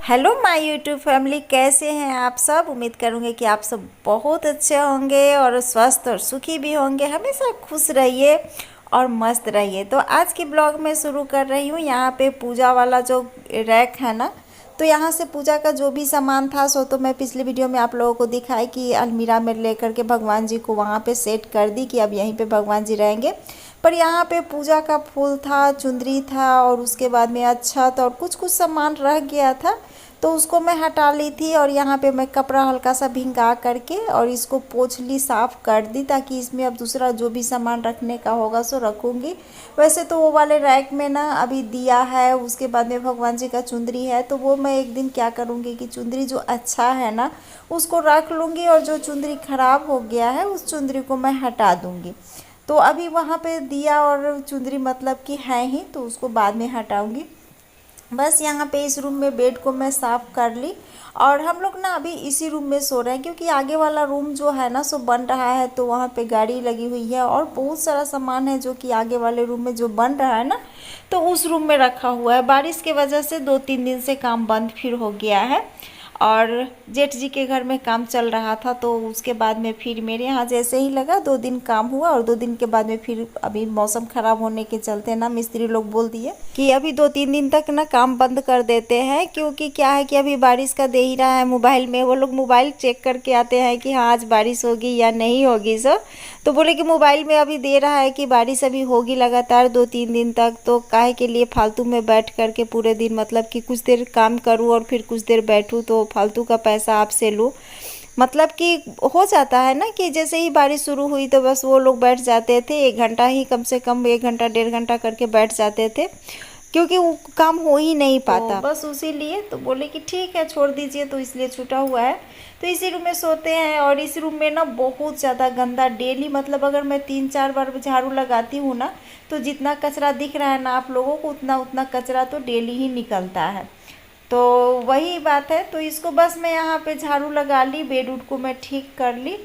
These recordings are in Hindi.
हेलो माय यूट्यूब फैमिली, कैसे हैं आप सब। उम्मीद करूँगी कि आप सब बहुत अच्छे होंगे और स्वस्थ और सुखी भी होंगे। हमेशा खुश रहिए और मस्त रहिए। तो आज की ब्लॉग में शुरू कर रही हूँ। यहाँ पे पूजा वाला जो रैक है ना, तो यहाँ से पूजा का जो भी सामान था सो तो मैं पिछले वीडियो में आप लोगों को दिखाई कि अलमीरा में लेकर के भगवान जी को वहाँ पे सेट कर दी कि अब यहीं पे भगवान जी रहेंगे। पर यहाँ पे पूजा का फूल था, चुंदरी था और उसके बाद में अक्षत और कुछ कुछ सामान रह गया था, तो उसको मैं हटा ली थी। और यहाँ पे मैं कपड़ा हल्का सा भिंगा करके और इसको पोंछ ली, साफ़ कर दी, ताकि इसमें अब दूसरा जो भी सामान रखने का होगा सो रखूँगी। वैसे तो वो वाले रैक में ना अभी दिया है, उसके बाद में भगवान जी का चुंदरी है, तो वो मैं एक दिन क्या करूँगी कि चुंदरी जो अच्छा है ना उसको रख लूँगी और जो चुंदरी ख़राब हो गया है उस चुंदरी को मैं हटा दूँगी। तो अभी वहाँ पे दिया और चुंदरी मतलब कि है ही, तो उसको बाद में हटाऊँगी। बस यहाँ पे इस रूम में बेड को मैं साफ़ कर ली और हम लोग ना अभी इसी रूम में सो रहे हैं, क्योंकि आगे वाला रूम जो है ना सो बन रहा है, तो वहाँ पे गाड़ी लगी हुई है और बहुत सारा सामान है जो कि आगे वाले रूम में जो बन रहा है ना, तो उस रूम में रखा हुआ है। बारिश की वजह से 2-3 दिन से काम बंद फिर हो गया है और जेठ जी के घर में काम चल रहा था, तो उसके बाद में फिर मेरे यहाँ जैसे ही लगा 2 दिन काम हुआ और 2 दिन के बाद में फिर अभी मौसम ख़राब होने के चलते ना मिस्त्री लोग बोल दिए कि अभी 2-3 दिन तक ना काम बंद कर देते हैं, क्योंकि क्या है कि अभी बारिश का दे ही रहा है। मोबाइल में वो लोग मोबाइल चेक करके आते हैं कि हाँ आज बारिश होगी या नहीं होगी सर, तो बोले कि मोबाइल में अभी दे रहा है कि बारिश अभी होगी लगातार 2-3 दिन तक, तो काहे के लिए फालतू में बैठ करके पूरे दिन मतलब कि कुछ देर काम करूँ और फिर कुछ देर बैठूँ तो फालतू का पैसा आपसे लूँ। मतलब कि हो जाता है ना कि जैसे ही बारिश शुरू हुई तो बस वो लोग बैठ जाते थे, 1 घंटा ही, कम से कम 1 घंटा 1.5 घंटा करके बैठ जाते थे, क्योंकि वो काम हो ही नहीं पाता। तो बस उसी लिए तो बोले कि ठीक है छोड़ दीजिए, तो इसलिए छूटा हुआ है। तो इसी रूम में सोते हैं और इस रूम में ना बहुत ज़्यादा गंदा, डेली मतलब अगर मैं 3-4 बार झाड़ू लगाती हूँ ना, तो जितना कचरा दिख रहा है ना आप लोगों को, उतना उतना कचरा तो डेली ही निकलता है। तो वही बात है, तो इसको बस मैं यहाँ पे झाड़ू लगा ली, बेड उड को मैं ठीक कर ली।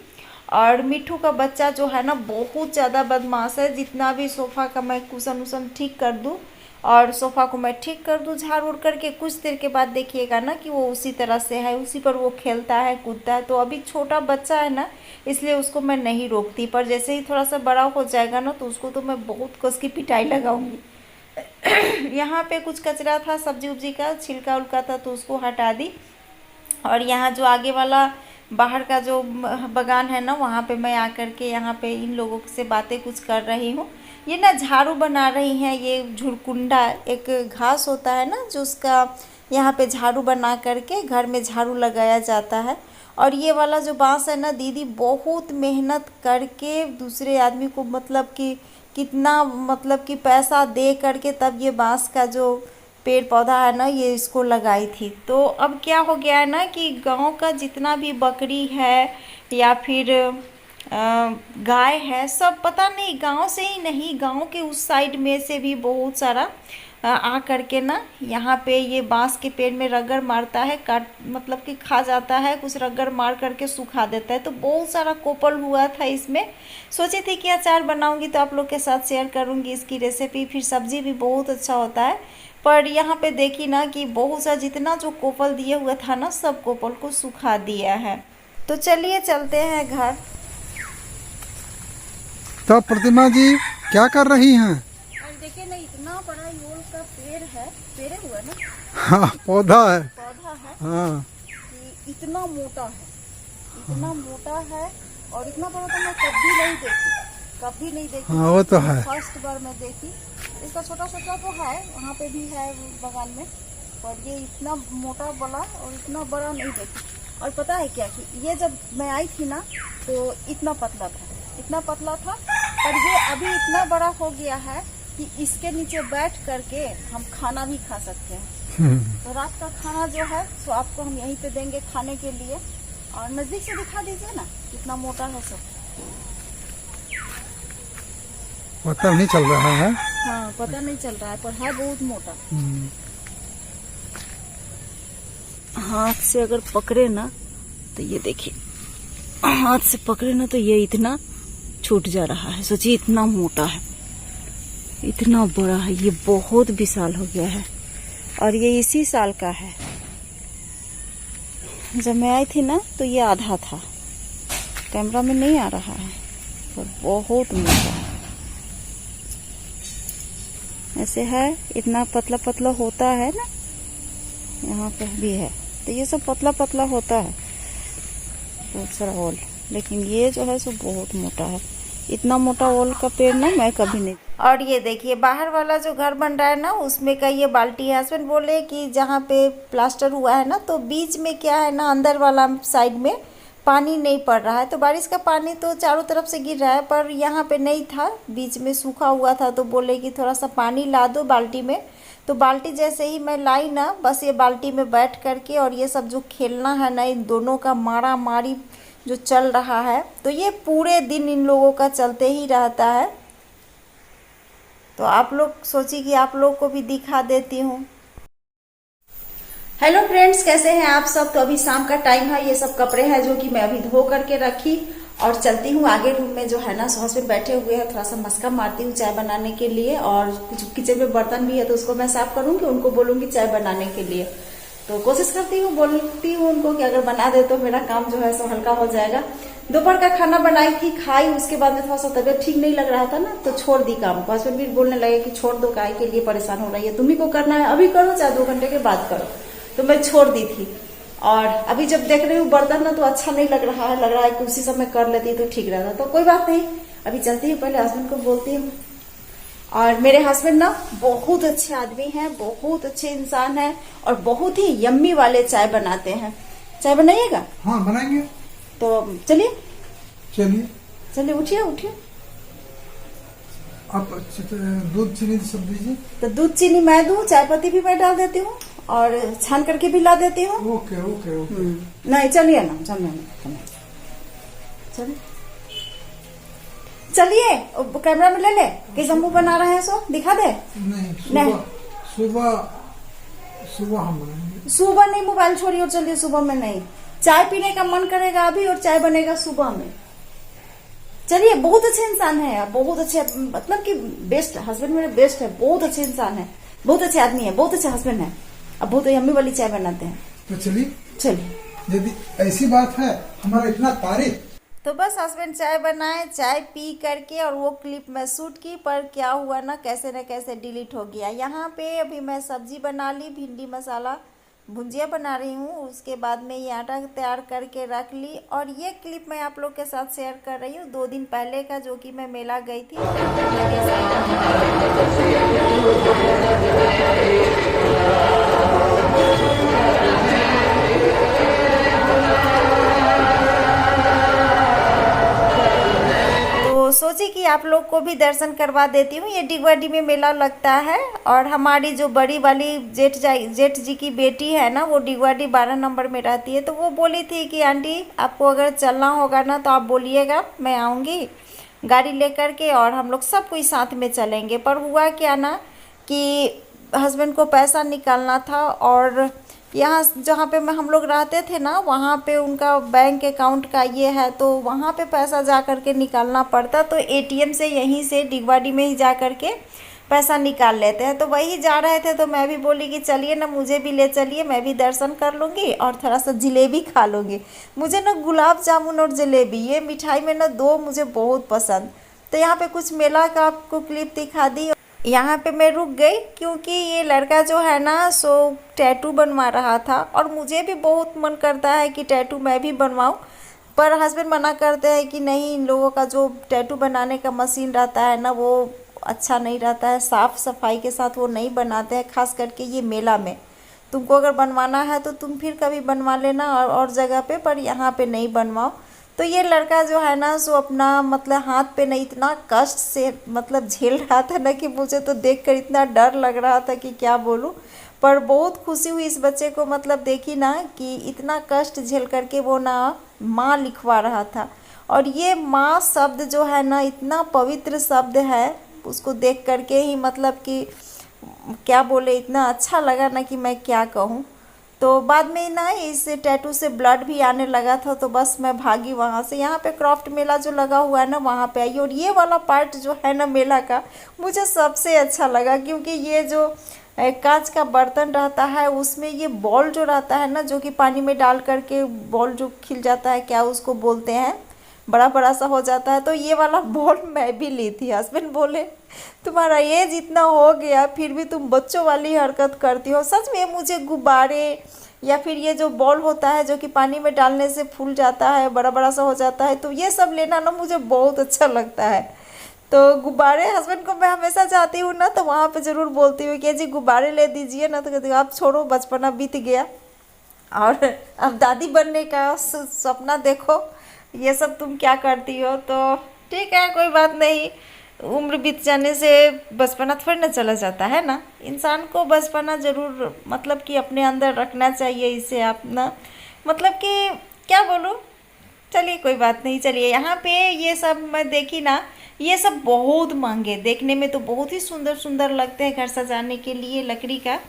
और मिठू का बच्चा जो है ना बहुत ज़्यादा बदमाश है, जितना भी सोफ़ा का मैं कुशन उसन ठीक कर दूँ और सोफ़ा को मैं ठीक कर दूँ झाड़ उड़ करके, कुछ देर के बाद देखिएगा ना कि वो उसी तरह से है, उसी पर वो खेलता है कूदता है। तो अभी छोटा बच्चा है ना, इसलिए उसको मैं नहीं रोकती, पर जैसे ही थोड़ा सा बड़ा हो जाएगा ना तो उसको तो मैं बहुत कस की पिटाई लगाऊंगी। यहाँ पे कुछ कचरा था, सब्जी उब्जी का छिलका उलका था, तो उसको हटा दी। और यहाँ जो आगे वाला बाहर का जो बगान है ना, वहाँ पे मैं आकर के यहाँ पे इन लोगों से बातें कुछ कर रही हूँ। ये ना झाड़ू बना रही हैं, ये झुरकुंडा एक घास होता है ना जो उसका यहाँ पे झाड़ू बना करके घर में झाड़ू लगाया जाता है। और ये वाला जो बांस है ना, दीदी बहुत मेहनत करके दूसरे आदमी को मतलब कि कितना मतलब कि पैसा दे करके तब ये बांस का जो पेड़ पौधा है ना ये इसको लगाई थी। तो अब क्या हो गया है ना कि गांव का जितना भी बकरी है या फिर गाय है, सब पता नहीं गांव से ही नहीं, गांव के उस साइड में से भी बहुत सारा आ करके ना यहाँ पे ये बांस के पेड़ में रगड़ मारता है, काट मतलब कि खा जाता है, कुछ रगड़ मार करके सुखा देता है। तो बहुत सारा कोपल हुआ था इसमें। सोची थी कि अचार बनाऊंगी तो आप लोग के साथ शेयर करूंगी इसकी रेसिपी, फिर सब्जी भी बहुत अच्छा होता है। पर यहाँ पे देखी ना कि बहुत सा जितना जो कोपल दिया हुआ था ना, सब कोपल को सुखा दिया है। तो चलिए चलते हैं घर। तो प्रतिमा जी क्या कर रही हैं? देखिए ना, इतना बड़ा योल का पेड़ है, पेड़ हुआ ना, हाँ पौधा है, पौधा है, हाँ कि इतना मोटा है, इतना मोटा है और इतना बड़ा तो मैं कभी नहीं देखी। हाँ वो तो है। फर्स्ट बार मैं देखी। इसका छोटा छोटा तो है, वहाँ पे भी है बगान में, पर ये इतना मोटा बड़ा और इतना बड़ा नहीं देखी। और पता है क्या कि ये जब मैं आई थी ना तो इतना पतला था, पर ये अभी इतना बड़ा हो गया है कि इसके नीचे बैठ करके हम खाना भी खा सकते हैं। तो रात का खाना जो है तो आपको हम यहीं पे देंगे खाने के लिए। और नजदीक से दिखा दीजिए ना कितना मोटा है सब। पता नहीं चल रहा है। हाँ पता नहीं चल रहा है, पर है बहुत मोटा। हाथ से अगर पकड़े ना तो ये देखिए, हाथ से पकड़े ना तो ये इतना छूट जा रहा है। सोचिए इतना मोटा है, इतना बड़ा है, ये बहुत विशाल हो गया है और ये इसी साल का है। जब मैं आई थी ना तो ये आधा था, कैमरा में नहीं आ रहा है, पर बहुत मोटा है। ऐसे है, इतना पतला पतला होता है ना, यहाँ पे भी है, तो ये सब पतला पतला होता है बहुत सारा ओल, लेकिन ये जो है सो बहुत मोटा है। इतना मोटा ओल का पेड़ ना मैं कभी नहीं। और ये देखिए बाहर वाला जो घर बन रहा है ना, उसमें का ये बाल्टी है। हस्बैंड बोले कि जहाँ पे प्लास्टर हुआ है ना, तो बीच में क्या है ना, अंदर वाला साइड में पानी नहीं पड़ रहा है, तो बारिश का पानी तो चारों तरफ से गिर रहा है, पर यहाँ पे नहीं था, बीच में सूखा हुआ था। तो बोले कि थोड़ा सा पानी ला दो बाल्टी में। तो बाल्टी जैसे ही मैं लाई ना, बस ये बाल्टी में बैठ करके और ये सब जो खेलना है ना, इन दोनों का मारा मारी जो चल रहा है, तो ये पूरे दिन इन लोगों का चलते ही रहता है। तो आप लोग सोचिए कि आप लोग को भी दिखा देती हूँ। हेलो फ्रेंड्स, कैसे हैं आप सब। तो अभी शाम का टाइम है, ये सब कपड़े हैं जो कि मैं अभी धो करके रखी और चलती हूँ आगे रूम में जो है ना, सॉस में बैठे हुए हैं, थोड़ा सा मस्का मारती हूँ चाय बनाने के लिए। और कुछ किचन में बर्तन भी है तो उसको मैं साफ करूंगी, उनको बोलूंगी चाय बनाने के लिए। तो कोशिश करती हूँ, बोलती हूँ उनको कि अगर बना दे तो मेरा काम जो है सो हल्का हो जाएगा। दोपहर का खाना बनाई थी, खाई, उसके बाद में थोड़ा सा तबियत ठीक नहीं लग रहा था ना, तो छोड़ दी काम को। हस्बैंड भी बोलने लगे कि छोड़ दो, काय के लिए परेशान हो रही है, तुम्ही को करना है अभी करो, चाहे 2 घंटे के बाद करो। तो मैं छोड़ दी थी। और अभी जब देख रही हूँ बर्तन ना, तो अच्छा नहीं लग रहा है, लग रहा है कि उसी समय कर लेती तो ठीक रहता। तो कोई बात नहीं, अभी चलती हूँ, पहले हस्बैंड को बोलती हूँ। और मेरे हस्बैंड ना बहुत अच्छे आदमी हैं, बहुत अच्छे इंसान हैं, और बहुत ही यम्मी वाले चाय बनाते हैं। चाय बनाइएगा? हाँ बनाएंगे। तो चलिए चलिए चलिए, उठिए उठिए। आप दूध चीनी सब दीजिए। तो दूध चीनी मैं दूं, चाय पत्ती भी मैं डाल देती हूँ और छान करके भी ला देती हूँ। Okay okay okay. नहीं चलिए ना, चलिए चलिए, कैमरा में ले ले कि शंभू बना रहे हैं, सो दिखा दे। नहीं, नहीं। सुबह सुबह हम बनाएंगे। सुबह नहीं, मोबाइल छोड़िए और चलिए, सुबह में नहीं। चाय पीने का मन करेगा अभी, और चाय बनेगा सुबह में। चलिए, बहुत अच्छे इंसान है यार, बहुत अच्छे, मतलब कि बेस्ट हस्बैंड मेरे, बेस्ट है, बहुत अच्छे इंसान है, बहुत अच्छे आदमी है, बहुत अच्छे हस्बैंड है। अब बहुत यम्मी वाली चाय बनाते हैं। तो चलिए चलिए, यदि ऐसी बात है, हमारा इतना तारीफ। तो बस हस्बैंड चाय बनाए, चाय पी करके, और वो क्लिप मैं शूट की, पर क्या हुआ ना, कैसे न कैसे डिलीट हो गया। यहाँ पे अभी मैं सब्जी बना ली, भिंडी मसाला भुंजिया बना रही हूँ। उसके बाद में ये आटा तैयार करके रख ली, और ये क्लिप मैं आप लोग के साथ शेयर कर रही हूँ 2 दिन पहले का, जो कि मैं मेला गई थी। सोची कि आप लोग को भी दर्शन करवा देती हूँ। ये डिगवाडी में मेला लगता है, और हमारी जो बड़ी वाली जेठ जी की बेटी है ना, वो डिगवाडी 12 नंबर में रहती है। तो वो बोली थी कि आंटी आपको अगर चलना होगा ना, तो आप बोलिएगा, मैं आऊँगी गाड़ी लेकर के, और हम लोग सब कोई साथ में चलेंगे। पर हुआ क्या ना कि हस्बैंड को पैसा निकालना था, और यहाँ जहाँ पे हम लोग रहते थे ना, वहाँ पे उनका बैंक अकाउंट का ये है, तो वहाँ पे पैसा जा कर के निकालना पड़ता। तो एटीएम से यहीं से डिगवाडी में ही जा कर के पैसा निकाल लेते हैं। तो वही जा रहे थे, तो मैं भी बोली कि चलिए ना, मुझे भी ले चलिए, मैं भी दर्शन कर लूँगी और थोड़ा सा जलेबी खा लूँगी। मुझे ना गुलाब जामुन और जलेबी, ये मिठाई में ना 2 मुझे बहुत पसंद। तो यहाँ पे कुछ मेला का आपको क्लिप दिखा दी। यहाँ पे मैं रुक गई क्योंकि ये लड़का जो है ना, सो टैटू बनवा रहा था, और मुझे भी बहुत मन करता है कि टैटू मैं भी बनवाऊँ। पर हस्बैंड मना करते हैं कि नहीं, इन लोगों का जो टैटू बनाने का मशीन रहता है ना, वो अच्छा नहीं रहता है, साफ़ सफाई के साथ वो नहीं बनाते हैं, खास करके ये मेला में। तुमको अगर बनवाना है तो तुम फिर कभी बनवा लेना और जगह पे, पर यहाँ पे नहीं बनवाओ। तो ये लड़का जो है ना, सो अपना मतलब हाथ पे नहीं, इतना कष्ट से मतलब झेल रहा था ना, कि मुझे तो देखकर इतना डर लग रहा था कि क्या बोलूँ। पर बहुत खुशी हुई इस बच्चे को, मतलब देखी ना कि इतना कष्ट झेल करके वो ना माँ लिखवा रहा था। और ये माँ शब्द जो है ना, इतना पवित्र शब्द है, उसको देख करके ही मतलब कि क्या बोले, इतना अच्छा लगा ना कि मैं क्या कहूँ। तो बाद में ना इस टैटू से ब्लड भी आने लगा था, तो बस मैं भागी वहाँ से। यहाँ पे क्राफ्ट मेला जो लगा हुआ है ना, वहाँ पे आई। और ये वाला पार्ट जो है ना मेला का, मुझे सबसे अच्छा लगा, क्योंकि ये जो कांच का बर्तन रहता है, उसमें ये बॉल जो रहता है ना, जो कि पानी में डाल करके बॉल जो खिल जाता है, क्या उसको बोलते हैं, बड़ा बड़ा सा हो जाता है। तो ये वाला बॉल मैं भी ली थी। हस्बैंड बोले तुम्हारा एज इतना हो गया फिर भी तुम बच्चों वाली हरकत करती हो। सच में मुझे गुब्बारे या फिर ये जो बॉल होता है जो कि पानी में डालने से फूल जाता है, बड़ा बड़ा सा हो जाता है, तो ये सब लेना ना मुझे बहुत अच्छा लगता है। तो गुब्बारे हस्बैंड को मैं हमेशा चाहती हूँ ना, तो वहाँ पे ज़रूर बोलती हूँ कि जी गुब्बारे ले दीजिए ना, तो कहती हूँ आप छोड़ो, बचपना बीत गया और अब दादी बनने का सपना देखो, ये सब तुम क्या करती हो। तो ठीक है, कोई बात नहीं, उम्र बीत जाने से बचपना थोड़ी ना चला जाता है ना। इंसान को बचपना ज़रूर मतलब कि अपने अंदर रखना चाहिए। इसे अपना मतलब कि क्या बोलूँ, चलिए कोई बात नहीं। चलिए यहाँ पे ये सब मैं देखी ना, ये सब बहुत महंगे, देखने में तो बहुत ही सुंदर सुंदर लगते हैं घर सजाने के लिए लकड़ी का,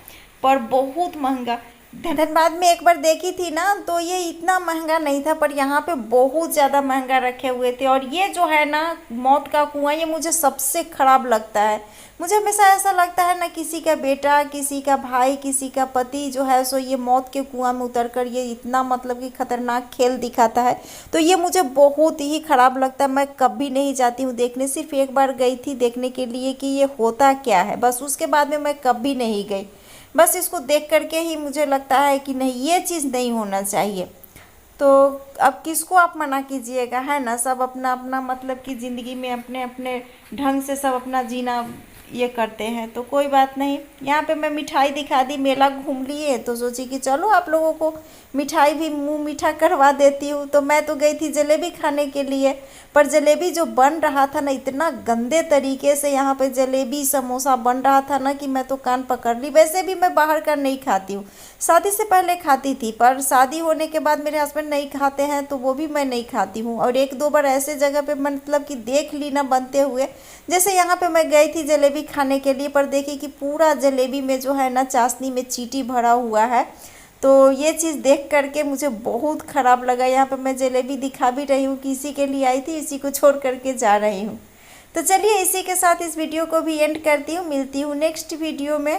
पर बहुत महंगा। धनबाद में एक बार देखी थी ना, तो ये इतना महंगा नहीं था, पर यहाँ पे बहुत ज़्यादा महंगा रखे हुए थे। और ये जो है ना मौत का कुआं, ये मुझे सबसे ख़राब लगता है। मुझे हमेशा ऐसा लगता है ना, किसी का बेटा, किसी का भाई, किसी का पति जो है सो ये मौत के कुआं में उतर कर ये इतना मतलब कि खतरनाक खेल दिखाता है, तो ये मुझे बहुत ही ख़राब लगता है। मैं कभी नहीं जाती हूँ देखने, सिर्फ एक बार गई थी देखने के लिए कि ये होता क्या है, बस उसके बाद में मैं कभी नहीं गई। बस इसको देख करके ही मुझे लगता है कि नहीं, ये चीज़ नहीं होना चाहिए। तो अब किसको आप मना कीजिएगा, है ना। सब अपना अपना मतलब कि ज़िंदगी में अपने अपने ढंग से सब अपना जीना ये करते हैं, तो कोई बात नहीं। यहाँ पे मैं मिठाई दिखा दी, मेला घूम लिए, तो सोची कि चलो आप लोगों को मिठाई भी मुंह मीठा करवा देती हूँ। तो मैं तो गई थी जलेबी खाने के लिए, पर जलेबी जो बन रहा था ना, इतना गंदे तरीके से यहाँ पे जलेबी समोसा बन रहा था ना कि मैं तो कान पकड़ ली। वैसे भी मैं बाहर का नहीं खाती हूँ, शादी से पहले खाती थी, पर शादी होने के बाद मेरे हस्बैंड नहीं खाते हैं, तो वो भी मैं नहीं खाती हूँ। और एक दो बार ऐसे जगह पे मतलब कि देख ली ना बनते हुए, जैसे यहाँ पे मैं गई थी जलेबी खाने के लिए, पर देखी कि पूरा जलेबी में जो है ना चाशनी में चींटी भरा हुआ है। तो ये चीज़ देख करके मुझे बहुत ख़राब लगा। यहाँ पे मैं जलेबी दिखा भी रही हूँ कि इसी के लिए आई थी, इसी को छोड़ करके जा रही हूँ। तो चलिए इसी के साथ इस वीडियो को भी एंड करती हूँ, मिलती हूँ नेक्स्ट वीडियो में।